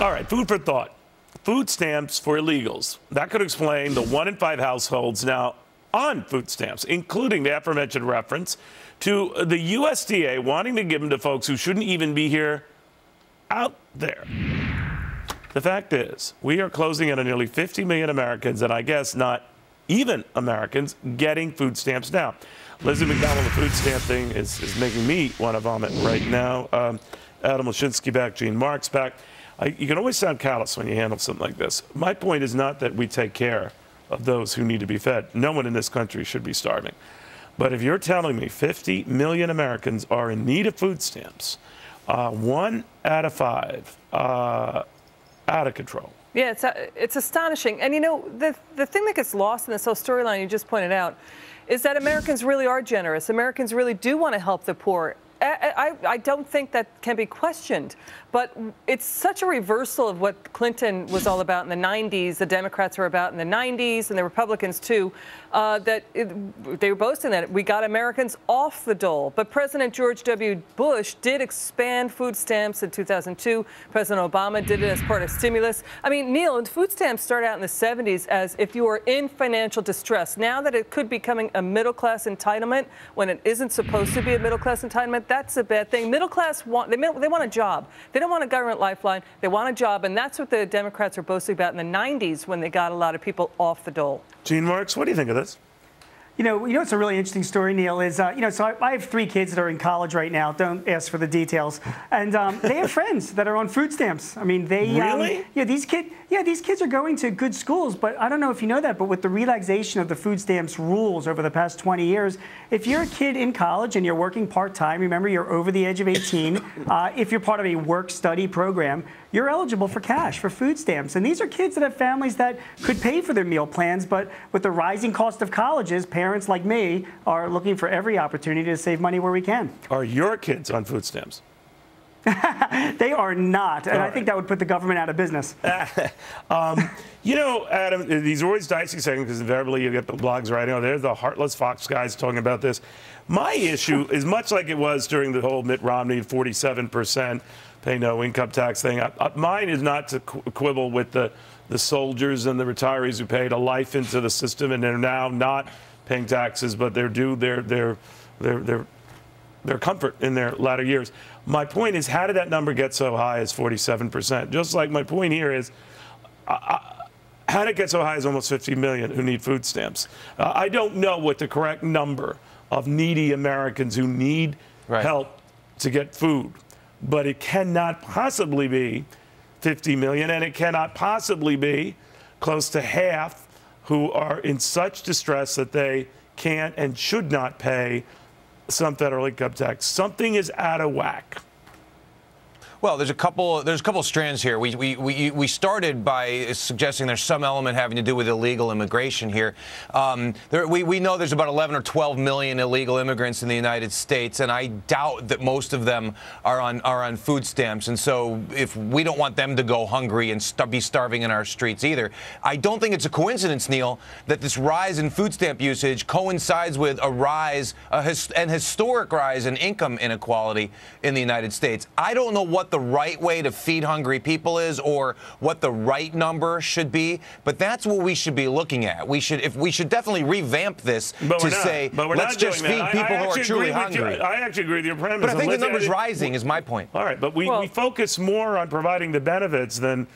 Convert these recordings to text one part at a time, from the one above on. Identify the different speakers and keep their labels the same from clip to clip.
Speaker 1: All right, food for thought. Food stamps for illegals. That could explain the 1 in 5 households now on food stamps, including the aforementioned reference to the USDA wanting to give them to folks who shouldn't even be here out there. The fact is, we are closing in on nearly 50 million Americans, and I guess not even Americans, getting food stamps now. Lizzie McDonald, the food stamp thing is making me want to vomit right now. Adam Lashinsky back, Gene Marks back. You can always sound callous when you handle something like this. My point is not that we take care of those who need to be fed. No one in this country should be starving. But if you're telling me 50 million Americans are in need of food stamps, 1 out of 5, out of control.
Speaker 2: Yeah, it's astonishing. And, you know, the thing that gets lost in this whole storyline you just pointed out is that Americans really are generous. Americans really do want to help the poor. I don't think that can be questioned, but it's such a reversal of what Clinton was all about in the 90s, the Democrats were about in the 90s, and the Republicans too, that they were boasting that we got Americans off the dole. But President George W. Bush did expand food stamps in 2002. President Obama did it as part of stimulus. I mean, Neil, food stamps started out in the 70s as if you were in financial distress. Now that it could be becoming a middle-class entitlement when it isn't supposed to be a middle-class entitlement, that's a bad thing. Middle class they want a job. They don't want a government lifeline. They want a job, and that's what the Democrats are boasting about in the 90s when they got a lot of people off the dole.
Speaker 1: Gene Marks, what do you think of this?
Speaker 3: You know, it's a really interesting story, Neil, is, so I have 3 kids that are in college right now. Don't ask for the details. And they have friends that are on food stamps. I mean, they...
Speaker 1: Really?
Speaker 3: These kids are going to good schools, but I don't know if you know that, but with the relaxation of the food stamps rules over the past 20 years, if you're a kid in college and you're working part-time, remember, you're over the age of 18, if you're part of a work-study program, you're eligible for cash, for food stamps. And these are kids that have families that could pay for their meal plans, but with the rising cost of colleges, parents like me are looking for every opportunity to save money where we can.
Speaker 1: Are your kids on food stamps?
Speaker 3: They are not, and I think that would put the government out of business.
Speaker 1: You know, Adam, these are always dicey segments because invariably you get the blogs writing, oh, there's the heartless Fox guys talking about this. My issue is much like it was during the whole Mitt Romney 47% pay no income tax thing. Mine is not to quibble with the soldiers and the retirees who paid a life into the system and they're now not paying taxes, but they're due their comfort in their latter years. My point is, how did that number get so high as 47%? Just like my point here is, how did it get so high as almost 50 million who need food stamps? I don't know what the correct number of needy Americans who need help to get food, but it cannot possibly be 50 million, and it cannot possibly be close to half who are in such distress that they can't and should not pay some federal income tax. Something is out of whack.
Speaker 4: Well, there's a couple strands here. We started by suggesting there's some element having to do with illegal immigration here. We know there's about 11 or 12 million illegal immigrants in the United States, and I doubt that most of them are on food stamps. And so, if we don't want them to go hungry and be starving in our streets either, I don't think it's a coincidence, Neil, that this rise in food stamp usage coincides with an historic rise in income inequality in the United States. I don't know what the right way to feed hungry people is or what the right number should be, but that's what we should be looking at. We should definitely revamp this to say, let's just feed people who are truly hungry.
Speaker 1: I actually agree with your premise.
Speaker 4: But I think the number's rising is my point.
Speaker 1: All right, but we focus more on providing the benefits than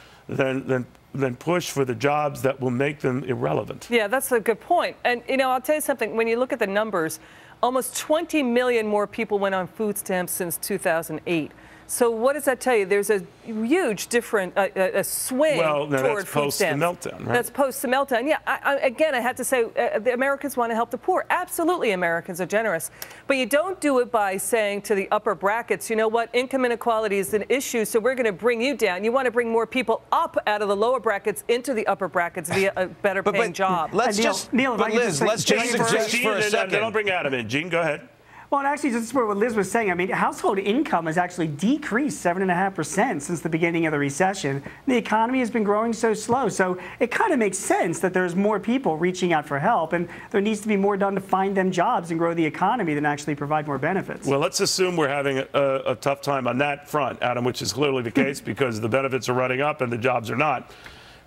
Speaker 1: push for the jobs that will make them irrelevant.
Speaker 2: Yeah, that's a good point. And, you know, I'll tell you something. When you look at the numbers, almost 20 million more people went on food stamps since 2008. So what does that tell you? There's a huge different a swing toward food stamps.
Speaker 1: That's post the meltdown, right?
Speaker 2: That's post the meltdown. Yeah, again, I have to say, the Americans want to help the poor. Absolutely, Americans are generous. But you don't do it by saying to the upper brackets, you know what, income inequality is an issue, so we're going to bring you down. You want to bring more people up out of the lower brackets into the upper brackets via a better paying job.
Speaker 4: Let's just,
Speaker 3: Neil,
Speaker 4: but Liz, let's just suggest for a second.
Speaker 1: Then I'll bring Adam in. Gene, go ahead.
Speaker 3: Well, and actually, just to support what Liz was saying, I mean, household income has actually decreased 7.5% since the beginning of the recession. The economy has been growing so slow. So it kind of makes sense that there's more people reaching out for help, and there needs to be more done to find them jobs and grow the economy than actually provide more benefits.
Speaker 1: Well, let's assume we're having a tough time on that front, Adam, which is clearly the case because the benefits are running up and the jobs are not.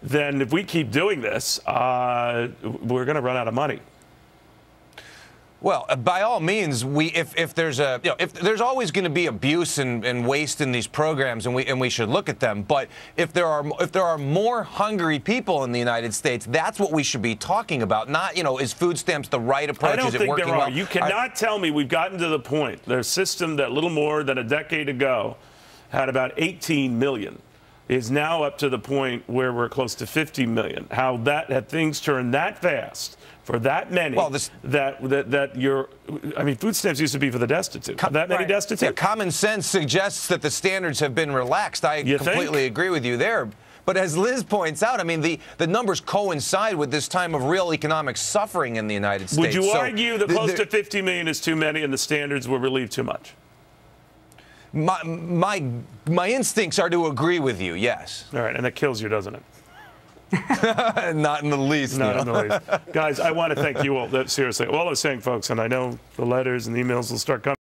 Speaker 1: Then if we keep doing this, we're going to run out of money.
Speaker 4: Well, by all means, if there's always going to be abuse and waste in these programs, and we should look at them. But if there are more hungry people in the United States, that's what we should be talking about. Not, is food stamps the right approach?
Speaker 1: I don't
Speaker 4: Is it
Speaker 1: think
Speaker 4: working
Speaker 1: there are.
Speaker 4: well?
Speaker 1: You cannot tell me we've gotten to the point. The system that little more than a decade ago had about 18 million is now up to the point where we're close to 50 million. How that things turn that fast for that many,
Speaker 4: well,
Speaker 1: food stamps used to be for the destitute. That many destitute?
Speaker 4: Yeah, common sense suggests that the standards have been relaxed. I completely agree with you there. But as Liz points out, I mean, the numbers coincide with this time of real economic suffering in the United States.
Speaker 1: Would you argue that close to 50 million is too many and the standards were relieved too much?
Speaker 4: My instincts are to agree with you, yes.
Speaker 1: All right, and that kills you, doesn't it?
Speaker 4: Not in the least.
Speaker 1: Not in the least. Guys, I want to thank you all, seriously. All I was saying, folks, and I know the letters and the emails will start coming.